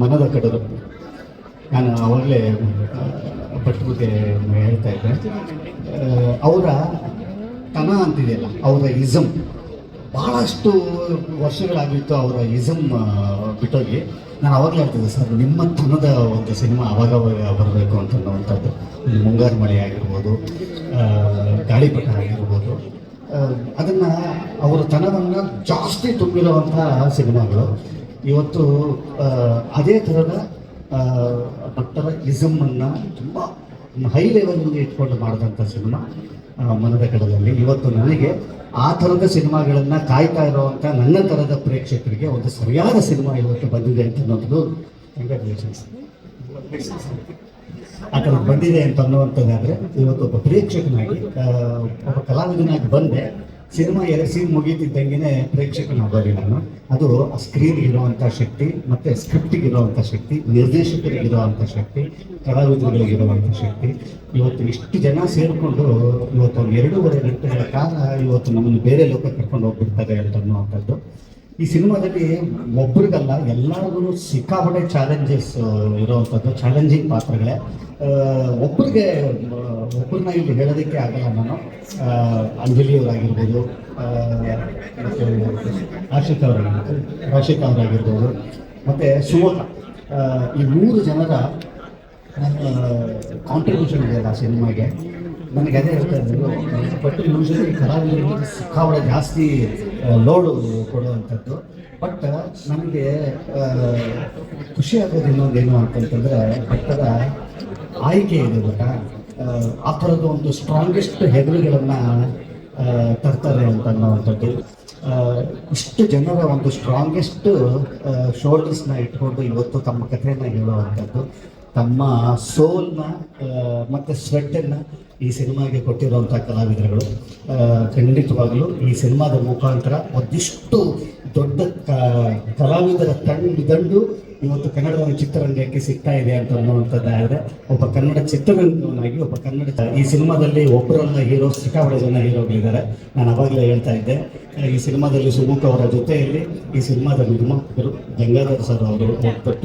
ಮನದ ಕಡಲು. ನಾನು ಅವಾಗಲೇ ಭಟ್ ಬಗ್ಗೆ ಹೇಳ್ತಾ ಇದ್ದೆ. ಅವರ ತನ ಅಂತಿದೆಯಲ್ಲ, ಅವರ ಇಸಮ್ ಭಾಳಷ್ಟು ವರ್ಷಗಳಾಗಿತ್ತು. ಅವರ ಇಸಮ್ ಬಿಟ್ಟೋಗಿ ನಾನು ಅವಾಗಲೇ ಹೇಳ್ತಿದ್ದೆ, ಸರ್ ನಿಮ್ಮ ತನದ ಒಂದು ಸಿನಿಮಾ ಅವಾಗವಾಗ ಬರಬೇಕು ಅಂತನ್ನುವಂಥದ್ದು. ಮುಂಗಾರು ಮಳೆ ಆಗಿರ್ಬೋದು, ಗಾಳಿಪಟ ಆಗಿರ್ಬೋದು, ಅದನ್ನು ಅವರ ತನವನ್ನು ಜಾಸ್ತಿ ತುಂಬಿರುವಂಥ ಸಿನಿಮಾಗಳು. ಇವತ್ತು ಅದೇ ಥರದ ಮಟ್ಟದ ಇಸಮನ್ನು ತುಂಬ ಹೈ ಲೆವೆಲಲ್ಲಿ ಇಟ್ಕೊಂಡು ಮಾಡಿದಂಥ ಸಿನಿಮಾ ಮನದ ಕಡಲಲ್ಲಿ. ಇವತ್ತು ನನಗೆ ಆ ಥರದ ಸಿನಿಮಾಗಳನ್ನು ಕಾಯ್ತಾ ಇರುವಂಥ ನನ್ನ ಥರದ ಪ್ರೇಕ್ಷಕರಿಗೆ ಒಂದು ಸರಿಯಾದ ಸಿನಿಮಾ ಇವತ್ತು ಬಂದಿದೆ ಅಂತ ಅನ್ನೋದು ಕಂಗ್ರ್ಯಾಚುಲೇಷನ್ಸ್. ಆ ಥರದ್ದು ಬಂದಿದೆ ಅಂತ ಅನ್ನುವಂಥದ್ದಾದರೆ ಇವತ್ತು ಒಬ್ಬ ಪ್ರೇಕ್ಷಕನಾಗಿ, ಒಬ್ಬ ಕಲಾವಿದನಾಗಿ ಬಂದೆ. ಸಿನಿಮಾ 2 ಸೀನ್ ಮುಗೀತಿದ್ದಂಗೆ ಪ್ರೇಕ್ಷಕನಾಗೋರಿ ನಾನು. ಅದು ಆ ಸ್ಕ್ರೀನ್ಗೆ ಇರುವಂಥ ಶಕ್ತಿ, ಮತ್ತು ಸ್ಕ್ರಿಪ್ಟಿಗೆ ಇರುವಂಥ ಶಕ್ತಿ, ನಿರ್ದೇಶಕರಿಗಿರುವಂಥ ಶಕ್ತಿ, ಕಲಾವಿದರುಗಳಿಗಿರುವಂಥ ಶಕ್ತಿ. ಇವತ್ತು ಇಷ್ಟು ಜನ ಸೇರಿಕೊಂಡು ಇವತ್ತು ಒಂದು 2.5 ಗಂಟೆಗಳ ಕಾಲ ಇವತ್ತು ನಮ್ಮನ್ನು ಬೇರೆ ಲೋಕಕ್ಕೆ ಕರ್ಕೊಂಡು ಹೋಗ್ಬಿಡ್ತಾರೆ ಅಂತ ಅನ್ನುವಂಥದ್ದು. ಈ ಸಿನಿಮಾದಲ್ಲಿ ಒಬ್ರಿಗಲ್ಲ, ಎಲ್ಲರಿಗೂ ಸಿಕ್ಕಾಪಟ್ಟೆ ಚಾಲೆಂಜಸ್ ಇರೋವಂಥದ್ದು, ಚಾಲೆಂಜಿಂಗ್ ಪಾತ್ರಗಳೇ. ಒಬ್ಬರನ್ನ ಇಲ್ಲಿ ಹೇಳೋದಕ್ಕೆ ಆಗಲ್ಲ ನಾನು. ಅಂಜಲಿಯವರಾಗಿರ್ಬೋದು, ಮತ್ತು ರಾಶಿಕಾ ಅವರಾಗಿರ್ಬೋದು, ಮತ್ತು ಸುಮಕ, ಈ 3 ಜನರ ಕಾಂಟ್ರಿಬ್ಯೂಷನ್ ಇದೆಯಲ್ಲ ಆ ಸಿನಿಮಾಗೆ. ನನಗೆ ಅದೇ ಹೇಳ್ತಾ ಇದ್ರು, ಬಟ್ ಯೂಶಲಿ ಕಲಾವಿದರಿಗೆ ಸಿಕ್ಕಾಪಟ್ಟೆ ಜಾಸ್ತಿ ಲೋಡು ಕೊಡುವಂಥದ್ದು. ಬಟ್ ನನಗೆ ಖುಷಿ ಆಗೋದು ಇನ್ನೊಂದೇನು ಅಂತಂತಂದರೆ, ಭಟ್ಟರ ಆಯ್ಕೆ ಇದೆ ಗೊತ್ತಾ. ಆ ಥರದ್ದು ಒಂದು ಸ್ಟ್ರಾಂಗೆಸ್ಟ್ ಹೆಗಲುಗಳನ್ನು ತರ್ತಾರೆ ಅಂತ ಅನ್ನೋವಂಥದ್ದು. ಇಷ್ಟು ಜನರ ಒಂದು ಸ್ಟ್ರಾಂಗೆಸ್ಟ್ ಶೋಲ್ಡರ್ಸ್ನ ಇಟ್ಕೊಂಡು ಇವತ್ತು ತಮ್ಮ ಕಥೆಯನ್ನು ಹೇಳುವಂಥದ್ದು, ತಮ್ಮ ಸೋಲ್ನ ಮತ್ತು ಸ್ವೆಟ್ಟನ್ನು ಈ ಸಿನಿಮಾಗೆ ಕೊಟ್ಟಿರುವಂಥ ಕಲಾವಿದರುಗಳು. ಖಂಡಿತವಾಗಲೂ ಈ ಸಿನಿಮಾದ ಮುಖಾಂತರ ಒಂದಿಷ್ಟು ದೊಡ್ಡ ಕಲಾವಿದರ ದಂಡು ಇವತ್ತು ಕನ್ನಡದ ಚಿತ್ರರಂಗಕ್ಕೆ ಸಿಗ್ತಾ ಇದೆ ಅಂತ ಅನ್ನುವಂಥದ್ದಾದರೆ, ಒಬ್ಬ ಕನ್ನಡ ಚಿತ್ರರಂಗವನ್ನಾಗಿ ಒಬ್ಬ ಕನ್ನಡ ಈ ಸಿನಿಮಾದಲ್ಲಿ ಒಬ್ಬರನ್ನ ಹೀರೋ, ಸಿಕ್ಕಾಪಟ್ಟೆ ಜನ ಹೀರೋಗಳಿದ್ದಾರೆ. ನಾನು ಅವಾಗಲೇ ಹೇಳ್ತಾ ಇದ್ದೆ, ಈ ಸಿನಿಮಾದಲ್ಲಿ ಸುಮುಖ ಅವರ ಜೊತೆಯಲ್ಲಿ ಈ ಸಿನಿಮಾದ ನಿರ್ಮಾಪಕರು ಗಂಗಾಧರ್ ಸರ್ ಅವರು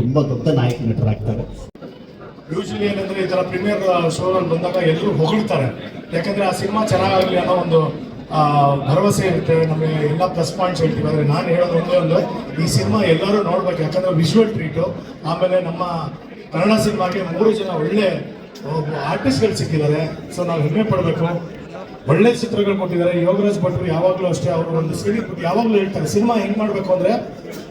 ತುಂಬ ದೊಡ್ಡ ನಾಯಕ ನಟರಾಗ್ತಾರೆ. ಯೂಶಲಿ ಏನಂದ್ರೆ ಈ ಥರ ಪ್ರೀಮಿಯರ್ ಶೋನಲ್ಲಿ ಬಂದಾಗ ಎಲ್ಲರೂ ಹೊಗಳ್ತಾರೆ, ಯಾಕಂದ್ರೆ ಆ ಸಿನಿಮಾ ಚೆನ್ನಾಗಾಗಲಿ ಅನ್ನೋ ಒಂದು ಭರವಸೆ ಇರುತ್ತೆ. ನಮಗೆ ಎಲ್ಲ ಪ್ಲಸ್ ಪಾಯಿಂಟ್ಸ್ ಹೇಳ್ತೀವಿ. ಆದರೆ ನಾನು ಹೇಳೋದು ಒಂದೇ ಒಂದು, ಈ ಸಿನಿಮಾ ಎಲ್ಲರೂ ನೋಡ್ಬೇಕು, ಯಾಕಂದ್ರೆ ವಿಜುವಲ್ ಟ್ರೀಟು. ಆಮೇಲೆ ನಮ್ಮ ಕನ್ನಡ ಸಿನಿಮಾಗೆ 3 ಜನ ಒಳ್ಳೆ ಆರ್ಟಿಸ್ಟ್ಗಳು ಸಿಕ್ಕಿದ್ದಾರೆ. ಸೊ ನಾವು ಹೆಮ್ಮೆ ಪಡಬೇಕು. ಒಳ್ಳೆ ಚಿತ್ರಗಳು ಕೊಟ್ಟಿದ್ದಾರೆ. ಯೋಗರಾಜ್ ಭಟ್ರು ಯಾವಾಗಲೂ ಅಷ್ಟೇ, ಅವರು ಒಂದು ಸಿಡಿ ಯಾವಾಗಲೂ ಹೇಳ್ತಾರೆ, ಸಿನಿಮಾ ಹೆಂಗೆ ಮಾಡಬೇಕು ಅಂದರೆ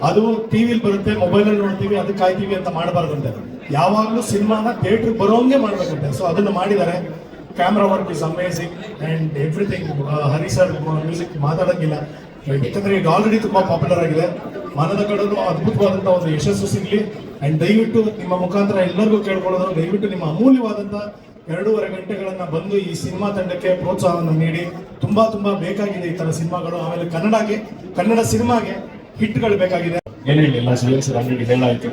ಅದು ಟಿವಿಲಿ ಬರುತ್ತೆ, ಮೊಬೈಲಲ್ಲಿ ನೋಡ್ತೀವಿ, ಅದಕ್ಕೆ ಕಾಯ್ತೀವಿ ಅಂತ ಮಾಡಬಾರ್ದಂತೆ. ಯಾವಾಗಲೂ ಸಿನಿಮಾನ ಥಿಯೇಟ್ರಿಗೆ ಬರೋಂಗೆ ಮಾಡಬೇಕಂತೆ. ಸೊ ಅದನ್ನು ಮಾಡಿದ್ದಾರೆ. Camera work is amazing and everything. Hari sir music ಮಾತಾಡೋಂಗಿಲ್ಲ, ಯಾಕಂದರೆ ಈಗ ಆಲ್ರೆಡಿ ತುಂಬ ಪಾಪ್ಯುಲರ್ ಆಗಿದೆ. ಮನದ ಕಡಲು ಅದ್ಭುತವಾದಂಥ ಒಂದು ಯಶಸ್ಸು ಸಿಗಲಿ. ಆ್ಯಂಡ್ ದಯವಿಟ್ಟು ನಿಮ್ಮ ಮುಖಾಂತರ ಎಲ್ಲರಿಗೂ ಕೇಳ್ಕೊಳ್ಳೋದು, ದಯವಿಟ್ಟು ನಿಮ್ಮ ಅಮೂಲ್ಯವಾದಂಥ 2.5 ಗಂಟೆಗಳನ್ನು ಬಂದು ಈ ಸಿನಿಮಾ ತಂಡಕ್ಕೆ ಪ್ರೋತ್ಸಾಹವನ್ನು ನೀಡಿ. ತುಂಬ ಬೇಕಾಗಿದೆ ಈ ಥರ ಸಿನಿಮಾಗಳು. ಆಮೇಲೆ ಕನ್ನಡ ಸಿನಿಮಾಗೆ ಹಿಟ್ಗಳು ಬೇಕಾಗಿದೆ. ಏನು ಹೇಳಿಲ್ಲ, ಸರ್ ಆಲ್ರೆಡಿ ಹೇಳಾಯಿತು.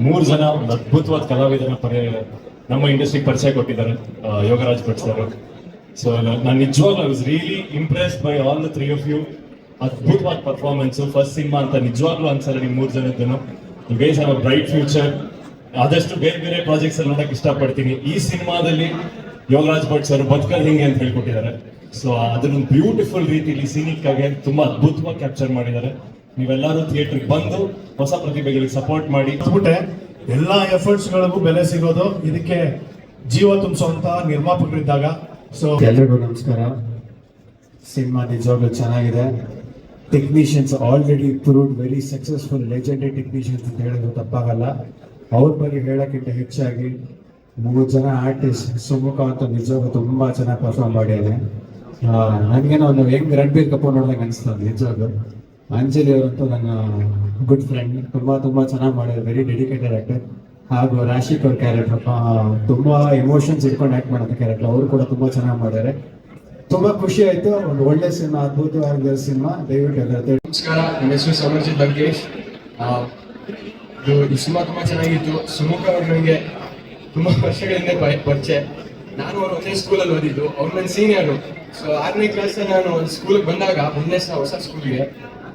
3 ಜನ ಒಂದು ಅದ್ಭುತವಾದ ಕಲಾವಿದರ ನಮ್ಮ ಇಂಡಸ್ಟ್ರಿಗೆ ಪರಿಚಯ ಕೊಟ್ಟಿದ್ದಾರೆ, ಯೋಗರಾಜ್ ಭಟ್ ಸರ್. ಸೊ ನಾನು ನಿಜವಾಗ್ಲೂ I was really impressed by all the 3 of you. ಅದ್ಭುತವಾದ ಪರ್ಫಾರ್ಮೆನ್ಸು. ಫಸ್ಟ್ ಸಿನಿಮಾ ಅಂತ ನಿಜವಾಗ್ಲೂ ಅನ್ಸಲ್ಲ ನಿಮ್ಮ 3 ಜನದ್ದು. You guys have a bright future. ಆದಷ್ಟು ಬೇರೆ ಪ್ರಾಜೆಕ್ಟ್ಸ್ ಅಲ್ಲಿ ನೋಡಕ್ಕೆ ಇಷ್ಟಪಡ್ತೀನಿ. ಈ ಸಿನಿಮಾದಲ್ಲಿ ಯೋಗರಾಜ್ ಭಟ್ ಸರ್ ಬದುಕಲ್ ಹಿಂಗೆ ಅಂತ ಹೇಳ್ಕೊಟ್ಟಿದ್ದಾರೆ. ಸೊ ಅದನ್ನು ಬ್ಯೂಟಿಫುಲ್ ರೀತಿಯಲ್ಲಿ ಸೀನಿಕ್ ಆಗಿ ತುಂಬಾ ಅದ್ಭುತವಾಗಿ ಕ್ಯಾಪ್ಚರ್ ಮಾಡಿದ್ದಾರೆ. ನೀವೆಲ್ಲರೂ ಥಿಯೇಟರ್ಗೆ ಬಂದು ಹೊಸ ಪ್ರತಿಭೆಗಳಿಗೆ ಸಪೋರ್ಟ್ ಮಾಡಿ. ಎಲ್ಲ ಎಫರ್ಟ್ಸ್ಗಳಿಗೂ ಬೆಲೆ ಸಿಗೋದು ಇದಕ್ಕೆ ಜೀವ ತುಂಬಿಸುವಂತ ನಿರ್ಮಾಪಕರಿದ್ದಾಗ. ಸೊ ಎಲ್ಲರಿಗೂ ನಮಸ್ಕಾರ. ಸಿನಿಮಾ ನಿಜವಾಗ್ಲೂ ಚೆನ್ನಾಗಿದೆ. Technicians already proved very successful, legendary technicians ಅಂತ ಹೇಳಿದ್ರು ತಪ್ಪಾಗಲ್ಲ. ಅವ್ರ ಬಗ್ಗೆ ಹೇಳೋಕ್ಕಿಂತ ಹೆಚ್ಚಾಗಿ 3 ಜನ ಆರ್ಟಿಸ್ಟ್, ಸುಮುಖ ಅಂತ ನಿಜವಾಗ್ಲೂ ತುಂಬಾ ಚೆನ್ನಾಗಿ ಪರ್ಫಾರ್ಮ್ ಮಾಡಿದ್ದಾರೆ. ನನಗೇನೋ ಒಂದು ಹೆಂಗ್ ರಣಬೀರ್ ಕಪೂರ್ ನೋಡ್ದಂಗೆ ಅನಿಸ್ತದೆ ನಿಜವಾಗ್ಲೂ. ಅಂಜಲಿ ಅವರಂತೂ ನನ್ನ ಗುಡ್ ಫ್ರೆಂಡ್, ತುಂಬಾ ಚೆನ್ನಾಗಿ ಮಾಡಿದ್ದಾರೆ. Very dedicated actor. ಹಾಗೂ ರಾಶಿಕ್ ಅವ್ರ ಕ್ಯಾರೆಕ್ಟರ್ ತುಂಬಾ ಎಮೋಷನ್ಸ್ ಇಟ್ಕೊಂಡು ಆಕ್ಟ್ ಮಾಡೋದು ಕ್ಯಾರೆಕ್ಟರ್, ಅವರು ಕೂಡ ತುಂಬಾ ಚೆನ್ನಾಗಿ ಮಾಡಿದ್ದಾರೆ. ತುಂಬಾ ಖುಷಿ ಆಯ್ತು. ಒಂದು ಒಳ್ಳೆ ಸಿನಿಮಾ, ಅದ್ಭುತವಾದ ಸಿನಿಮಾ. ದಯವಿಟ್ಟು ಎಲ್ಲರೂ. ನಮಸ್ಕಾರ, ನನ್ನ ಹೆಸರು ಸಮರ್ಜಿತ್ ಲಂಕೇಶ್. ಈ ಸಿನಿಮಾ ತುಂಬಾ ಚೆನ್ನಾಗಿತ್ತು. ಸುಮುಖ ಅವ್ರು ನನಗೆ ತುಂಬಾ ವರ್ಷಗಳಿಂದ ಪರಿಚಯ. ನಾನು ಅವ್ರು ಒಂದೇ ಸ್ಕೂಲಲ್ಲಿ ಓದಿದ್ದು. ಅವ್ರು ನನ್ನ ಸೀನಿಯರು. ಸೊ 6ನೇ ಕ್ಲಾಸ್ ನಾನು ಸ್ಕೂಲಿಗೆ ಬಂದಾಗ, ಹೊಸ ಸ್ಕೂಲ್ಗೆ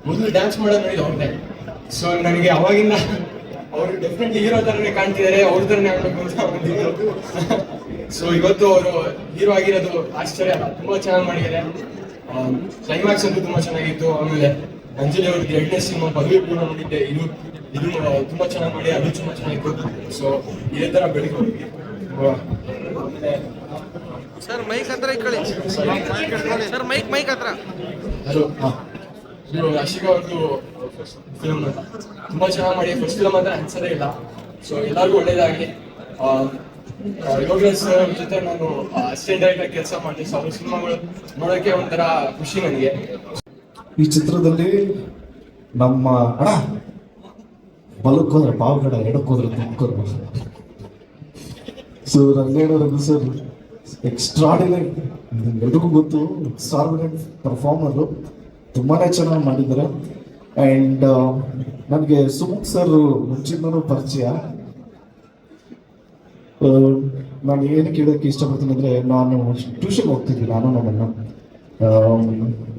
ಮೊದಲು ಡ್ಯಾನ್ಸ್ ಮಾಡೋದು ನೋಡಿದ್ದು ಅವ್ರನ್ನೇ. ಸೊ ನನಗೆ ಅವಾಗಿಂದ ಅವರು ಡೆಫಿನೆಟ್ಲಿ ಹೀರೋ ತರನೇ ಕಾಣ್ತಿದ್ದಾರೆ, ಅವ್ರ ತರನೇ ಆಗ್ಬೇಕು ಅಂತ ಬಂದಿದ್ರು. ಸೊ ಇವತ್ತು ಅವರು ಹೀರೋ ಆಗಿರೋದು ಆಶ್ಚರ್ಯ, ತುಂಬಾ ಚೆನ್ನಾಗಿ ಮಾಡಿದ್ದಾರೆ. ಕ್ಲೈಮ್ಯಾಕ್ಸ್ ಅಂತೂ ತುಂಬಾ ಚೆನ್ನಾಗಿತ್ತು. ಆಮೇಲೆ ಅಂಜಲಿ ಅವ್ರಿಗೆ 2ನೇ ಸಿನಿಮಾ ಪದವಿ ಪೂರ್ಣ ಮಾಡಿದ್ದೆ, ಇದು ತುಂಬಾ ಚೆನ್ನಾಗಿ ಮಾಡಿ, ಅದು ತುಂಬಾ ಚೆನ್ನಾಗಿತ್ತು. ಸೊ ಇದೇ ತರ ಬೆಳಿಗ್ಗೆ ಸರ್ ಮೈಕ್ ಹತ್ರ ಇಟ್ಕೊಳ್ಳಿ ಸರ್, ಮೈಕ್ ಹತ್ರ. ಹಲೋ, ಇದು ರಾಶಿಕಾ ಅವ್ರದ್ದು ಫಿಲ್ಮ್ ತುಂಬಾ ಚೆನ್ನಾಗಿ ಮಾಡಿ, ಫಸ್ಟ್ ಫಿಲ್ಮ್ ಅಂತ ಅನ್ಸೋದೇ ಇಲ್ಲ. ಸೊ ಎಲ್ಲರಿಗೂ ಒಳ್ಳೇದಾಗಲಿ. ಯೋಗರಾಜ್ ಸರ್ ಜೊತೆ ನಾನು ಅಸಿಸ್ಟೆಂಟ್ ಡೈರೆಕ್ಟರ್ ಕೆಲಸ ಮಾಡಿದೆ. ಸೊ ಅವ್ರ ಸಿನಿಮಾಗಳು ನೋಡೋಕೆ ಒಂಥರ ಖುಷಿ ನನಗೆ. ಈ ಚಿತ್ರದಲ್ಲಿ ನಮ್ಮ ಅಣ್ಣ ಬಲಕ್ಕೆ ಹೋದ್ರೆ ಪಾವಗಡ, ಎಡಕ್ಕೆ ಹೋದ್ರೆ ತುಮಕೂರು. ಸೊ ರಂಗೇಣರಘು ಸರ್ ಎಕ್ಸ್ಟ್ರಾಡಿನರಿ, ಎಲ್ರಿಗೂ ಗೊತ್ತು, ಎಕ್ಸ್ಟ್ರಾರ್ಡಿನರಿ ಪರ್ಫಾರ್ಮರು, ತುಂಬಾನೇ ಚೆನ್ನಾಗಿ ಮಾಡಿದ್ದಾರೆ. ಆ್ಯಂಡ್ ನನಗೆ ಸುಮುಖ್ ಸರ್ ಮುಂಚಿಂದನೂ ಪರಿಚಯ. ನಾನು ಏನು ಕೇಳೋಕ್ಕೆ ಇಷ್ಟಪಡ್ತೀನಿ ಅಂದರೆ, ನಾನು ಟ್ಯೂಷನ್ ಹೋಗ್ತಿದ್ವಿ ನಾನು ನಮ್ಮನ್ನ.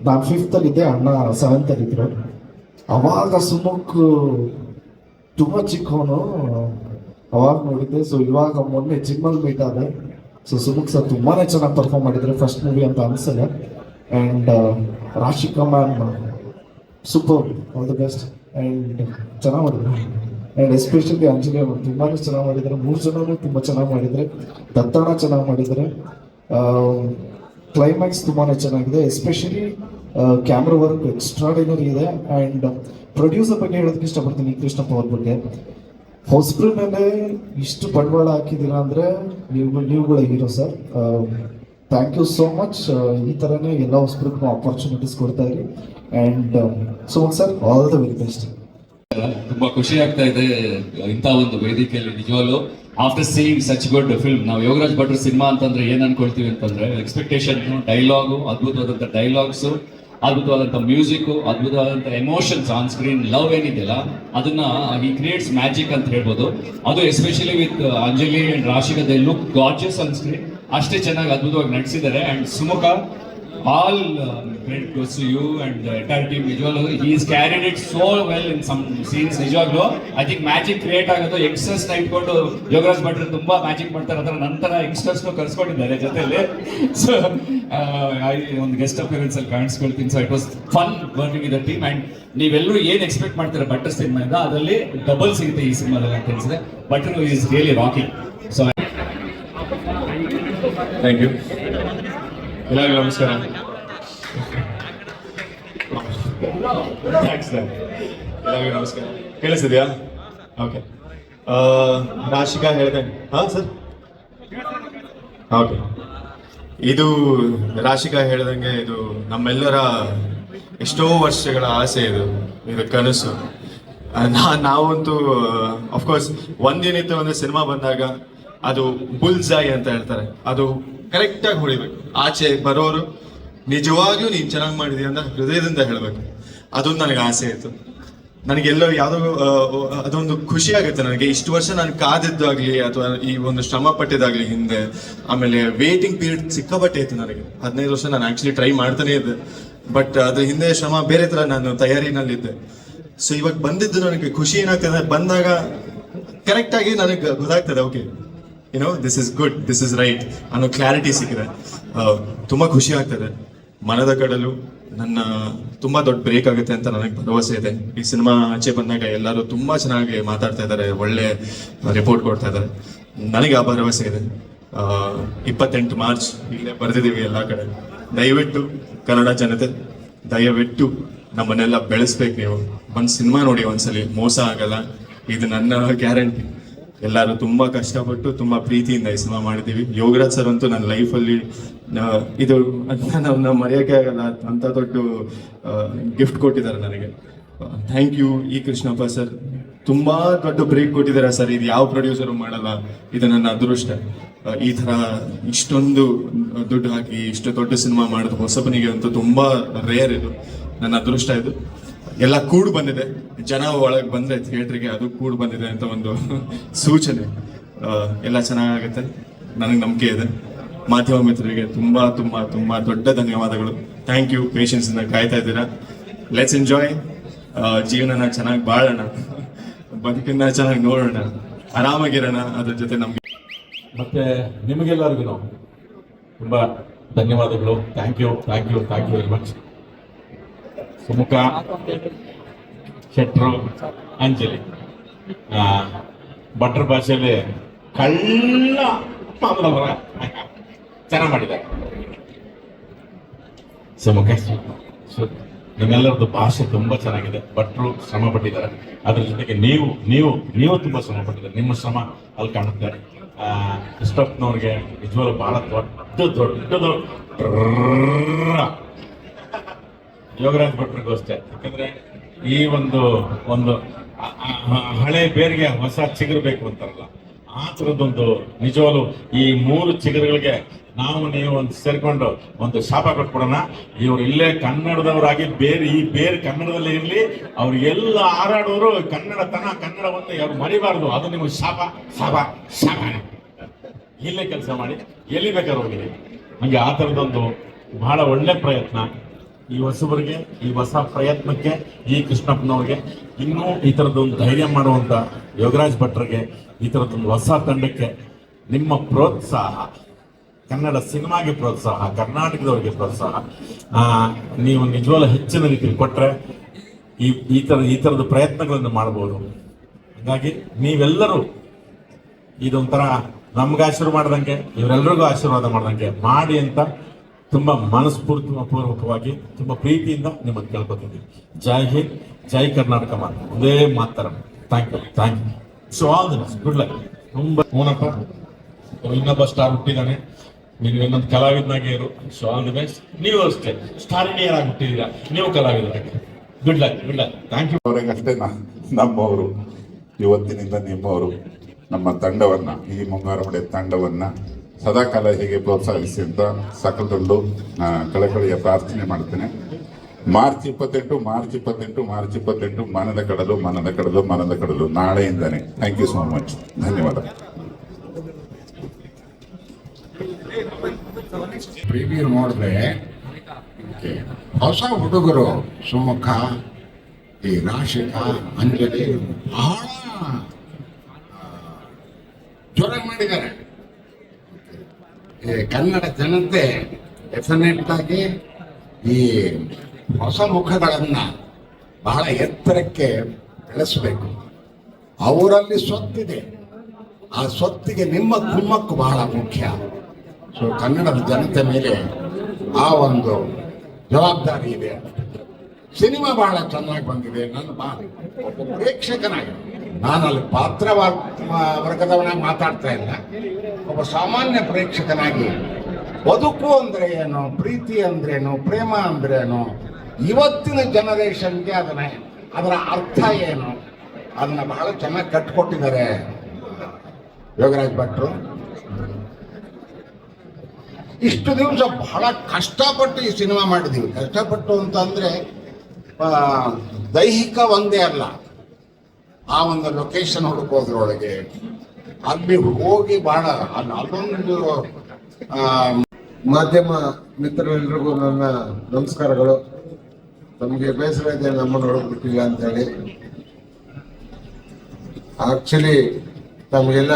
ನಾನು 5th ಅಲ್ಲಿದ್ದೆ, ಅಣ್ಣ 7th ಅಲ್ಲಿದ್ದರು. ಅವಾಗ ಸುಮುಖ್ ತುಂಬ ಚಿಕ್ಕವನು, ಅವಾಗ ನೋಡಿದ್ದೆ. ಸೊ ಇವಾಗ ಮೊನ್ನೆ ಜಿಮ್ಮಲ್ಲಿ ಮೀಟ್ ಆದೆ. ಸೊ ಸುಮುಖ್ ಸರ್ ತುಂಬಾ ಚೆನ್ನಾಗಿ ಪರ್ಫಾರ್ಮ್ ಮಾಡಿದ್ದಾರೆ, ಫಸ್ಟ್ ಮೂವಿ ಅಂತ ಅನಿಸಲ್ಲ. And Rashika ma'am super, all the best. And ಚೆನ್ನಾಗಿ ಮಾಡಿದ್ರು. ಆ್ಯಂಡ್ ಎಸ್ಪೆಷಲಿ ಅಂಜಲಿ ಅವರು ತುಂಬಾ ಚೆನ್ನಾಗಿ ಮಾಡಿದ್ದಾರೆ. 3 ಜನನೂ ತುಂಬ ಚೆನ್ನಾಗಿ ಮಾಡಿದ್ದಾರೆ. ದತ್ತಣ್ಣ ಚೆನ್ನಾಗಿ ಮಾಡಿದ್ದಾರೆ. ಕ್ಲೈಮ್ಯಾಕ್ಸ್ ತುಂಬಾ ಚೆನ್ನಾಗಿದೆ. ಎಸ್ಪೆಷಲಿ ಕ್ಯಾಮ್ರಾ ವರ್ಕ್ ಎಕ್ಸ್ಟ್ರಾಡಿನರಿ ಇದೆ. ಆ್ಯಂಡ್ ಪ್ರೊಡ್ಯೂಸರ್ ಬಗ್ಗೆ ಹೇಳೋದಕ್ಕೆ ಇಷ್ಟಪಡ್ತೀನಿ, ಕೃಷ್ಣಪ್ಪ ಅವ್ರ ಬಗ್ಗೆ. ಹೊಸಬ್ರ ಮೇಲೆ ಇಷ್ಟು ಬಂಡವಾಳ ಹಾಕಿದ್ದೀರಾ ಅಂದರೆ ನೀವುಗಳ hero sir. Thank you so much. ಈ ಥರನೇ ಎಲ್ಲ ಹೊಸಬ್ರಿಗೂ ಆಪರ್ಚುನಿಟೀಸ್ ಕೊಡ್ತಾ ಇರಿ. And so sir, all the very best. ತುಂಬಾ ಖುಷಿ ಆಗ್ತಾ ಇದೆ ಇಂಥ ಒಂದು ವೇದಿಕೆಯಲ್ಲಿ. ನಿಜವಾಗ್ಲು after seeing such good film, ನಾವು ಯೋಗರಾಜ್ ಭಟ್ರ ಸಿನಿಮಾ ಅಂತಂದ್ರೆ ಏನ್ ಅನ್ಕೊಳ್ತೀವಿ ಅಂತಂದ್ರೆ ಎಕ್ಸ್ಪೆಕ್ಟೇಷನ್, ಡೈಲಾಗು, ಅದ್ಭುತವಾದಂಥ ಡೈಲಾಗ್ಸು, ಅದ್ಭುತವಾದಂಥ ಮ್ಯೂಸಿಕ್, ಅದ್ಭುತವಾದಂಥ ಎಮೋಷನ್ಸ್ ಆನ್ ಸ್ಕ್ರೀನ್, ಲವ್ ಏನಿದೆಯಲ್ಲ ಅದನ್ನ ಈ ಕ್ರಿಯೇಟ್ಸ್ ಮ್ಯಾಜಿಕ್ ಅಂತ ಹೇಳ್ಬೋದು. ಅದು especially with Anjali and Rashika, they look gorgeous on screen. ಅಷ್ಟೇ ಚೆನ್ನಾಗಿ ಅದ್ಭುತವಾಗಿ ನಟಿಸಿದ್ದಾರೆ. And Sumukha, all credit goes to you and the entire team. ನಿಜವಾಗ್ಲೂ he is carried it so well in some scenes. ನಿಜವಾಗ್ಲೂ ಐ ಥಿಂಕ್ ಮ್ಯಾಜಿಕ್ ಕ್ರಿಯೇಟ್ ಆಗೋದು. Youngsters ನ ಇಟ್ಕೊಂಡು ಯೋಗರಾಜ್ ಭಟ್ರು ತುಂಬಾ ಮ್ಯಾಜಿಕ್ ಮಾಡ್ತಾರೆ, ಅದರ ನಂತರ ಯಂಗ್ಸ್ಟರ್ಸ್ ಕರ್ಸ್ಕೊಂಡಿದ್ದಾರೆ ಜೊತೆಯಲ್ಲಿ. ಸೊ ಒಂದು ಗೆಸ್ಟ್ ಅಪಿಯರೆನ್ಸ್ ಅಲ್ಲಿ ಕಾಣಿಸ್ಕೊಳ್ತೀನಿ. So it was fun working with the team. And ನೀವೆಲ್ಲರೂ ಏನ್ ಎಕ್ಸ್ಪೆಕ್ಟ್ ಮಾಡ್ತಾರೆ ಭಟ್ರ ಸಿನಿಮಾಯಿಂದ, ಅದರಲ್ಲಿ ಡಬಲ್ ಸಿಗುತ್ತೆ ಈ ಸಿನಿಮಾದಲ್ಲಿ ಅಂತ ಅನ್ಸಿದೆ. ಭಟ್ರು is really rocking. So thank you. ಎಲ್ಲರಿಗೂ ನಮಸ್ಕಾರ. ಎಲ್ಲರಿಗೂ ನಮಸ್ಕಾರ. ಕೇಳಿಸಿದ್ಯಾ? ಓಕೆ. ರಾಶಿಕಾ ಹೇಳ್ದಂಗೆ, ಹಾಂ ಸರ್, ಓಕೆ. ಇದು ರಾಶಿಕಾ ಹೇಳ್ದಂಗೆ ಇದು ನಮ್ಮೆಲ್ಲರ ಎಷ್ಟೋ ವರ್ಷಗಳ ಆಸೆ, ಇದು ಕನಸು. ನಾವಂತೂ ಅಫ್ಕೋರ್ಸ್ ಒಂದೇನಿತ್ತು ಅಂದ್ರೆ ಸಿನಿಮಾ ಬಂದಾಗ ಅದು ಬುಲ್ಸಾಯ್ ಅಂತ ಹೇಳ್ತಾರೆ, ಅದು ಕರೆಕ್ಟಾಗಿ ಹೊಡಿಬೇಕು. ಆಚೆ ಬರೋರು ನಿಜವಾಗ್ಲೂ ನೀನು ಚೆನ್ನಾಗಿ ಮಾಡಿದೀಯ ಅಂತ ಹೃದಯದಿಂದ ಹೇಳಬೇಕು. ಅದೊಂದು ನನಗೆ ಆಸೆ ಇತ್ತು. ನನಗೆಲ್ಲೋ ಯಾವುದೋ ಅದೊಂದು ಖುಷಿ ಆಗುತ್ತೆ ನನಗೆ. ಇಷ್ಟು ವರ್ಷ ನಾನು ಕಾದಿದ್ದಾಗಲಿ ಅಥವಾ ಈ ಒಂದು ಶ್ರಮ ಪಟ್ಟಿದ್ದಾಗಲಿ ಹಿಂದೆ, ಆಮೇಲೆ ವೇಟಿಂಗ್ ಪೀರಿಯಡ್ ಸಿಕ್ಕಾಪಟ್ಟೆ ಇತ್ತು ನನಗೆ. 15 ವರ್ಷ ನಾನು ಆ್ಯಕ್ಚುಲಿ ಟ್ರೈ ಮಾಡ್ತಾನೆ ಇದ್ದೆ, ಬಟ್ ಅದ್ರ ಹಿಂದೆ ಶ್ರಮ ಬೇರೆ ಥರ ನಾನು ತಯಾರಿನಲ್ಲಿದ್ದೆ. ಸೊ ಇವಾಗ ಬಂದಿದ್ದು ನನಗೆ ಖುಷಿ ಏನಾಗ್ತದೆ ಅಂದರೆ, ಬಂದಾಗ ಕರೆಕ್ಟಾಗಿ ನನಗೆ ಗೊತ್ತಾಗ್ತದೆ, okay this is good, this is right ಅನ್ನೋ ಕ್ಲಾರಿಟಿ ಸಿಕ್ಕಿದೆ. ತುಂಬ ಖುಷಿ ಆಗ್ತದೆ. ಮನದ ಕಡಲು ನನ್ನ ತುಂಬ ದೊಡ್ಡ ಬ್ರೇಕ್ ಆಗುತ್ತೆ ಅಂತ ನನಗೆ ಭರವಸೆ ಇದೆ. ಈ ಸಿನಿಮಾ ಆಚೆ ಬಂದಾಗ ಎಲ್ಲರೂ ತುಂಬ ಚೆನ್ನಾಗಿ ಮಾತಾಡ್ತಾ ಇದ್ದಾರೆ, ಒಳ್ಳೆ ರಿಪೋರ್ಟ್ ಕೊಡ್ತಾ ಇದ್ದಾರೆ. ನನಗೆ ಆ ಭರವಸೆ ಇದೆ. 28 ಮಾರ್ಚ್ ಇಲ್ಲೇ ಬರೆದಿದ್ದೀವಿ ಎಲ್ಲ ಕಡೆ. ದಯವಿಟ್ಟು ಕನ್ನಡ ಜನತೆ, ದಯವಿಟ್ಟು ನಮ್ಮನ್ನೆಲ್ಲ ಬೆಳೆಸ್ಬೇಕು. ನೀವು ಒಂದು ಸಿನಿಮಾ ನೋಡಿ ಒಂದ್ಸಲಿ, ಮೋಸ ಆಗಲ್ಲ, ಇದು ನನ್ನ ಗ್ಯಾರಂಟಿ. ಎಲ್ಲರೂ ತುಂಬ ಕಷ್ಟಪಟ್ಟು ತುಂಬ ಪ್ರೀತಿಯಿಂದ ಈ ಸಿನಿಮಾ ಮಾಡಿದ್ದೀವಿ. ಯೋಗರಾಜ್ ಸರ್ ಅಂತೂ ನನ್ನ ಲೈಫಲ್ಲಿ ಇದು ನಾವು ಮರೆಯೋಕ್ಕೆ ಆಗಲ್ಲ, ಅಂಥ ದೊಡ್ಡ ಗಿಫ್ಟ್ ಕೊಟ್ಟಿದ್ದಾರೆ ನನಗೆ. Thank you. ಈ ಕೃಷ್ಣಪ್ಪ ಸರ್ ತುಂಬ ದೊಡ್ಡ ಬ್ರೇಕ್ ಕೊಟ್ಟಿದ್ದಾರೆ ಸರ್. ಇದು ಯಾವ ಪ್ರೊಡ್ಯೂಸರು ಮಾಡಲ್ಲ, ಇದು ನನ್ನ ಅದೃಷ್ಟ. ಈ ಥರ ಇಷ್ಟೊಂದು ದುಡ್ಡು ಹಾಕಿ ಇಷ್ಟು ದೊಡ್ಡ ಸಿನಿಮಾ ಮಾಡೋದು ಹೊಸಬನಿಗೆ ಅಂತೂ ತುಂಬ ರೇರ್. ಇದು ನನ್ನ ಅದೃಷ್ಟ. ಇದು ಎಲ್ಲ ಕೂಡು ಬಂದಿದೆ. ಜನ ಒಳಗೆ ಬಂದರೆ ಥಿಯೇಟ್ರಿಗೆ ಅದು ಕೂಡು ಬಂದಿದೆ ಅಂತ ಒಂದು ಸೂಚನೆ. ಎಲ್ಲ ಚೆನ್ನಾಗಾಗುತ್ತೆ, ನನಗೆ ನಂಬಿಕೆ ಇದೆ. ಮಾಧ್ಯಮ ಮಿತ್ರರಿಗೆ ತುಂಬ ತುಂಬ ತುಂಬ ದೊಡ್ಡ ಧನ್ಯವಾದಗಳು. Thank you. ಪೇಷನ್ಸಿಂದ ಕಾಯ್ತಾ ಇದ್ದೀರಾ. Let's enjoy. ಜೀವನನ ಚೆನ್ನಾಗಿ ಬಾಳೋಣ. ಬದುಕಿನ ಚೆನ್ನಾಗಿ ನೋಡೋಣ, ಆರಾಮಾಗಿರೋಣ. ಅದ್ರ ಜೊತೆ ನಮ್ಗೆ ಮತ್ತೆ ನಿಮಗೆಲ್ಲರಿಗೂ ತುಂಬಾ ಧನ್ಯವಾದಗಳು. Thank you very much. Sumukha, ಶೆಟ್ರು, ಅಂಜಲಿ ಭಟ್ರ ಭಾಷೆಯಲ್ಲಿ ಕಳ್ಳ ಮಾಮೂಲವರ ಚೆನ್ನಾಗಿ ಮಾಡಿದ್ದಾರೆ. ಸುಮುಖ, ನಿಮ್ಮೆಲ್ಲರದ್ದು ಭಾಷೆ ತುಂಬಾ ಚೆನ್ನಾಗಿದೆ. ಭಟ್ರು ಶ್ರಮ ಪಟ್ಟಿದ್ದಾರೆ, ಅದ್ರ ಜೊತೆಗೆ ನೀವು ತುಂಬಾ ಶ್ರಮ ಪಟ್ಟಿದ್ದಾರೆ. ನಿಮ್ಮ ಶ್ರಮ ಅಲ್ಲಿ ಕಾಣುತ್ತೆ. ಕೃಷ್ಣಪ್ಪನವ್ರಿಗೆ ನಿಜವಾಗ್ಲೂ ಬಹಳ ದೊಡ್ಡದು ಯೋಗರಾಜ್ ಭಟ್ರಿಗೂ ಅಷ್ಟೇ. ಯಾಕಂದ್ರೆ ಈ ಒಂದು ಹಳೆ ಬೇರಿಗೆ ಹೊಸ ಚಿಗುರು ಬೇಕು ಅಂತಾರಲ್ಲ, ಆ ಥರದ್ದೊಂದು ನಿಜವಾಗ್ಲೂ ಈ 3 ಚಿಗುರುಗಳಿಗೆ ನೀವು ಒಂದು ಸೇರ್ಕೊಂಡು ಒಂದು ಶಾಪ ಕೊಟ್ಬಿಡೋಣ. ಇವ್ರು ಇಲ್ಲೇ ಕನ್ನಡದವರಾಗಿ ಈ ಬೇರೆ ಕನ್ನಡದಲ್ಲೇ ಇರ್ಲಿ, ಅವ್ರು ಎಲ್ಲ ಹಾರಾಡೋರು ಕನ್ನಡವನ್ನು ಅವ್ರು ಮರಿಬಾರ್ದು. ಅದು ನಿಮಗೆ ಶಾಪ. ಇಲ್ಲೇ ಕೆಲಸ ಮಾಡಿ, ಎಲ್ಲಿ ಬೇಕಾದ್ರೂ ಹೋಗಿ. ಹಂಗೆ ಆ ಥರದೊಂದು ಬಹಳ ಒಳ್ಳೆ ಪ್ರಯತ್ನ ಈ ಹೊಸಬರಿಗೆ, ಈ ಹೊಸ ಪ್ರಯತ್ನಕ್ಕೆ, ಈ ಕೃಷ್ಣಪ್ಪನವ್ರಿಗೆ, ಇನ್ನೂ ಈ ಥರದ್ದೊಂದು ಧೈರ್ಯ ಮಾಡುವಂಥ ಯೋಗರಾಜ್ ಭಟ್ರಿಗೆ, ಈ ಥರದ್ದೊಂದು ಹೊಸ ತಂಡಕ್ಕೆ ನಿಮ್ಮ ಪ್ರೋತ್ಸಾಹ, ಕನ್ನಡ ಸಿನಿಮಾಗೆ ಪ್ರೋತ್ಸಾಹ, ಕರ್ನಾಟಕದವರಿಗೆ ಪ್ರೋತ್ಸಾಹ ನೀವು ನಿಜವಾಗ್ಲೂ ಹೆಚ್ಚಿನ ರೀತಿಯಲ್ಲಿ ಕೊಟ್ಟರೆ ಈ ಥರದ ಪ್ರಯತ್ನಗಳನ್ನು ಮಾಡ್ಬೋದು. ಹಾಗಾಗಿ ನೀವೆಲ್ಲರೂ ಇದೊಂಥರ ನಮ್ಗೆ ಆಶೀರ್ವಾದ ಮಾಡ್ದಂಗೆ, ಇವರೆಲ್ಲರಿಗೂ ಆಶೀರ್ವಾದ ಮಾಡ್ದಂಗೆ ಮಾಡಿ ಅಂತ ತುಂಬ ಮನಸ್ಪೂರ್ವಕವಾಗಿ, ತುಂಬ ಪ್ರೀತಿಯಿಂದ ನಿಮ್ಮನ್ನು ಕೇಳ್ಕೊತಿದ್ದೀವಿ. ಜೈ ಹಿಂದ್, ಜೈ ಕರ್ನಾಟಕ ಮಾತು, ಒಂದೇ ಮಾತರಂ. Thank you. So all the best, good luck. ತುಂಬ ಹೂನಪ್ಪ, ಇನ್ನೊಬ್ಬ ಸ್ಟಾರ್ ಹುಟ್ಟಿದ್ದಾನೆ, ನೀವು ಇನ್ನೊಂದು ಕಲಾವಿದನಾಗೆ ಇರು. So all the best. ನೀವು ಅಷ್ಟೇ ಸ್ಟಾರ್ ಇಂಡಿಯರ್ ಆಗಿ ಹುಟ್ಟಿದ್ದೀರಾ, ನೀವು ಕಲಾವಿದರಾಗಿ. Good luck. Thank you. ಅವರಿಗಷ್ಟೇ ನಮ್ಮವರು, ಇವತ್ತಿನಿಂದ ನಿಮ್ಮವರು, ನಮ್ಮ ತಂಡವನ್ನ, ಈ ಮುಂಗಾರು ತಂಡವನ್ನ ಸದಾಕಾಲ ಹೀಗೆ ಪ್ರೋತ್ಸಾಹಿಸಿ ಅಂತ ಸಕಲದೊಂದು ಕಳಕಳಿಯ ಪ್ರಾರ್ಥನೆ ಮಾಡ್ತೇನೆ. ಮಾರ್ಚ್ 28 ಮನದ ಕಡಲು ನಾಳೆಯಿಂದಾನೆ. Thank you so much. ಧನ್ಯವಾದ. ಪ್ರಿವ್ಯೂ ನೋಡಿದ್ರೆ ಹೊಸ ಹುಡುಗರು ಸುಮುಖ, ಈ ರಾಶಿಕಾ, ಅಂಜಲಿ ಬಹಳ ಜೋರಾಗಿ ಮಾಡಿದ್ದಾರೆ. ಕನ್ನಡ ಜನತೆ ಡೆಫಿನೆಟ್ ಆಗಿ ಈ ಹೊಸ ಮುಖಗಳನ್ನ ಬಹಳ ಎತ್ತರಕ್ಕೆ ಬೆಳೆಸಬೇಕು. ಅವರಲ್ಲಿ ಸ್ವತ್ತಿದೆ, ಆ ಸ್ವತ್ತಿಗೆ ನಿಮ್ಮ ಕುಮ್ಮಕ್ಕು ಬಹಳ ಮುಖ್ಯ. ಸೊ ಕನ್ನಡದ ಜನತೆ ಮೇಲೆ ಆ ಒಂದು ಜವಾಬ್ದಾರಿ ಇದೆ. ಸಿನಿಮಾ ಬಹಳ ಚೆನ್ನಾಗಿ ಬಂದಿದೆ. ಒಬ್ಬ ಪ್ರೇಕ್ಷಕನಾಗಿ ನಾನಲ್ಲಿ ಪಾತ್ರ ವರ್ಗದವನಾಗಿ ಮಾತಾಡ್ತಾ ಇಲ್ಲ, ಒಬ್ಬ ಸಾಮಾನ್ಯ ಪ್ರೇಕ್ಷಕನಾಗಿ ಬದುಕು ಅಂದ್ರೆ ಏನು, ಪ್ರೀತಿ ಅಂದ್ರೇನು, ಪ್ರೇಮ ಅಂದ್ರೇನು, ಇವತ್ತಿನ ಜನರೇಷನ್ಗೆ ಅದರ ಅರ್ಥ ಏನು, ಅದನ್ನ ಬಹಳ ಚೆನ್ನಾಗಿ ಕಟ್ಕೊಟ್ಟಿದ್ದಾರೆ ಯೋಗರಾಜ್ ಭಟ್ರು. ಇಷ್ಟು ದಿವಸ ಬಹಳ ಕಷ್ಟಪಟ್ಟು ಈ ಸಿನಿಮಾ ಮಾಡಿದೀವಿ. ಕಷ್ಟಪಟ್ಟು ಅಂತ ಅಂದ್ರೆ ದೈಹಿಕ ಒಂದೇ ಅಲ್ಲ, ಆ ಒಂದು ಲೊಕೇಶನ್ ಹುಡುಕೋದ್ರೊಳಗೆ ಅಲ್ಲಿ ಹೋಗಿ ಬಹಳ ಅಲ್ಲೊಂದು ಮಾಧ್ಯಮ ಮಿತ್ರರೆಲ್ಲರಿಗೂ ನನ್ನ ನಮಸ್ಕಾರಗಳು. ನಮಗೆ ಬೇಸರ ಇದೆ ನಮ್ಮನ್ನು ನೋಡ್ಬಿಟ್ಟಿಲ್ಲ ಅಂತ ಹೇಳಿ. ಆಕ್ಚುಲಿ ತಮಗೆಲ್ಲ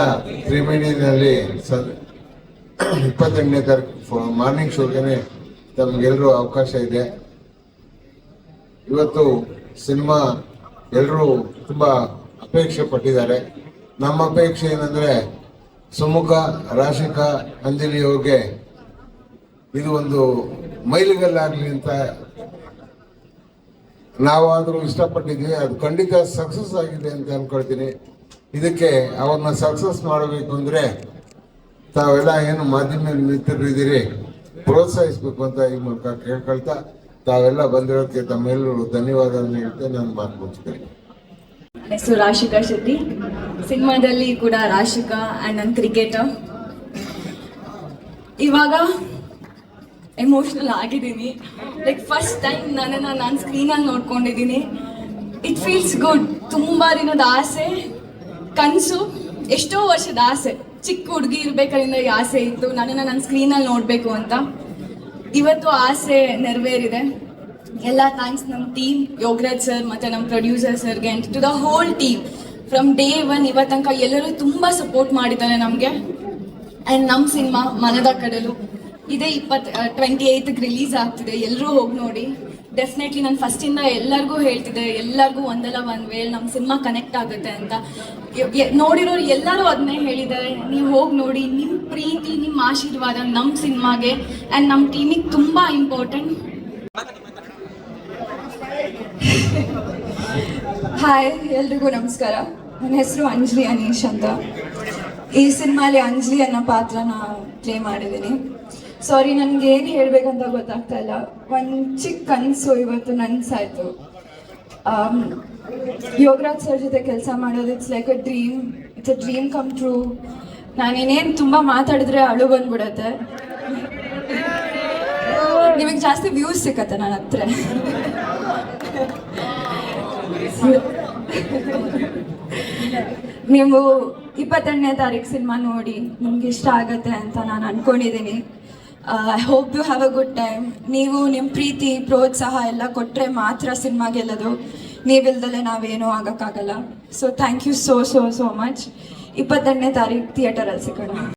ತ್ರಿವೇಣಿನಲ್ಲಿ 28ನೇ ತಾರೀಕು ಮಾರ್ನಿಂಗ್ ಶೋಗೆ ತಮಗೆಲ್ಲರೂ ಅವಕಾಶ ಇದೆ. ಇವತ್ತು ಸಿನಿಮಾ ಎಲ್ಲರೂ ತುಂಬ ಅಪೇಕ್ಷೆ ಪಟ್ಟಿದ್ದಾರೆ. ನಮ್ಮ ಅಪೇಕ್ಷೆ ಏನಂದ್ರೆ ಸುಮುಖ, ರಾಶಿಕಾ, ಅಂಜಲಿ ಅವ್ರಿಗೆ ಇದು ಒಂದು ಮೈಲಿಗಲ್ಲಾಗಲಿ ಅಂತ ನಾವಾದರೂ ಇಷ್ಟಪಟ್ಟಿದ್ವಿ. ಅದು ಖಂಡಿತ ಸಕ್ಸಸ್ ಆಗಿದೆ ಅಂತ ಅನ್ಕೊಳ್ತೀನಿ. ಇದಕ್ಕೆ ಅವ್ರನ್ನ ಸಕ್ಸಸ್ ಮಾಡಬೇಕು ಅಂದರೆ ತಾವೆಲ್ಲ ಏನು ಮಾಧ್ಯಮ ಮಿತ್ರರು ಇದ್ದೀರಿ, ಪ್ರೋತ್ಸಾಹಿಸಬೇಕು ಅಂತ ಈ ಮೂಲಕ ಕೇಳ್ಕೊಳ್ತಾ ತಾವೆಲ್ಲ ಬಂದಿರೋದಕ್ಕೆ ತಮ್ಮೆಲ್ಲರೂ ಧನ್ಯವಾದ ಹೇಳ್ತಾ ನಾನು ಮಾತು ಮುಗಿಸ್ತೇನೆ. ಹೆಸರು ರಾಶಿಕಾ ಶೆಟ್ಟಿ. ಸಿನಿಮಾದಲ್ಲಿ ಕೂಡ ರಾಶಿಕಾ ಆ್ಯಂಡ್ ನನ್ನ ಕ್ರಿಕೆಟರ್. ಇವಾಗ ಎಮೋಷ್ನಲ್ ಆಗಿದ್ದೀನಿ. ಲೈಕ್ ಫಸ್ಟ್ ಟೈಮ್ ನನ್ನನ್ನು ನಾನು ಸ್ಕ್ರೀನಲ್ಲಿ ನೋಡ್ಕೊಂಡಿದ್ದೀನಿ. It feels good. ತುಂಬ ದಿನದ ಆಸೆ, ಕನಸು, ಎಷ್ಟೋ ವರ್ಷದ ಆಸೆ. ಚಿಕ್ಕ ಹುಡುಗಿ ಇರಬೇಕಾದ್ರಿಂದ ಈ ಆಸೆ ಇತ್ತು, ನನ್ನನ್ನು ನಾನು ಸ್ಕ್ರೀನಲ್ಲಿ ನೋಡಬೇಕು ಅಂತ. ಇವತ್ತು ಆಸೆ ನೆರವೇರಿದೆ. ಎಲ್ಲ ಥ್ಯಾಂಕ್ಸ್ ನಮ್ಮ ಟೀಮ್, ಯೋಗರಾಜ್ ಸರ್ ಮತ್ತು ನಮ್ಮ ಪ್ರೊಡ್ಯೂಸರ್ ಸರ್ಗೆ and to the whole team. From day 1 ಇವತ್ತು ತನಕ ಎಲ್ಲರೂ ತುಂಬ ಸಪೋರ್ಟ್ ಮಾಡಿದ್ದಾರೆ ನಮಗೆ. ಆ್ಯಂಡ್ ನಮ್ಮ ಸಿನಿಮಾ ಮನದ ಕಡಲು ಇದೇ 28ಕ್ಕೆ ರಿಲೀಸ್ ಆಗ್ತಿದೆ. ಎಲ್ಲರೂ ಹೋಗಿ ನೋಡಿ. ಡೆಫಿನೆಟ್ಲಿ ನಾನು ಫಸ್ಟಿಂದ ಎಲ್ಲರಿಗೂ ಹೇಳ್ತಿದ್ದೆ, ಎಲ್ಲರಿಗೂ ಒಂದಲ್ಲ ಒಂದು ವೇಳೆ ನಮ್ಮ ಸಿನಿಮಾ ಕನೆಕ್ಟ್ ಆಗುತ್ತೆ ಅಂತ. ನೋಡಿರೋರು ಎಲ್ಲರೂ ಅದನ್ನೇ ಹೇಳಿದ್ದಾರೆ. ನೀವು ಹೋಗಿ ನೋಡಿ. ನಿಮ್ಮ ಪ್ರೀತಿ, ನಿಮ್ಮ ಆಶೀರ್ವಾದ ನಮ್ಮ ಸಿನಿಮಾಗೆ ಆ್ಯಂಡ್ ನಮ್ಮ ಟೀಮಿಗೆ ತುಂಬ ಇಂಪಾರ್ಟೆಂಟ್. ಹಾಯ್, ಎಲ್ರಿಗೂ ನಮಸ್ಕಾರ. ನನ್ನ ಹೆಸರು ಅಂಜಲಿ ಅನೀಶ್ ಅಂತ. ಈ ಸಿನಿಮಾಲಿ ಅಂಜಲಿ ಅನ್ನೋ ಪಾತ್ರನ ಪ್ಲೇ ಮಾಡಿದ್ದೀನಿ. ಸಾರಿ, ನನಗೆ ಏನು ಹೇಳಬೇಕಂತ ಗೊತ್ತಾಗ್ತಾ ಇಲ್ಲ. ಒಂದು ಚಿಕ್ಕ ಕನಸು ಇವತ್ತು ನನಸಾಯ್ತು. ಯೋಗರಾಜ್ ಸರ್ ಜೊತೆ ಕೆಲಸ ಮಾಡೋದು it's like a dream. It's a dream come true. ನಾನೇನೇನು ತುಂಬ ಮಾತಾಡಿದ್ರೆ ಅಳು ಬಂದ್ಬಿಡತ್ತೆ. ನಿಮಗೆ ಜಾಸ್ತಿ ವ್ಯೂಸ್ ಸಿಕ್ಕತ್ತೆ ನನ್ನ ಹತ್ರ. ನೀವು 28ನೇ ತಾರೀಕು ಸಿನಿಮಾ ನೋಡಿ ನಿಮ್ಗೆ ಇಷ್ಟ ಆಗತ್ತೆ ಅಂತ ನಾನು ಅನ್ಕೊಂಡಿದ್ದೀನಿ. I hope you have a good time. ನೀವು ನಿಮ್ಮ ಪ್ರೀತಿ ಪ್ರೋತ್ಸಾಹ ಎಲ್ಲ ಕೊಟ್ಟರೆ ಮಾತ್ರ ಸಿನಿಮಾ ಗೆಲ್ಲೋದು. ನೀವಿಲ್ದಲೆ ನಾವೇನೂ ಆಗೋಕ್ಕಾಗಲ್ಲ. So thank you so much. 28ನೇ ತಾರೀಕು ಥಿಯೇಟರಲ್ಲಿ ಸಿಗೋಣ.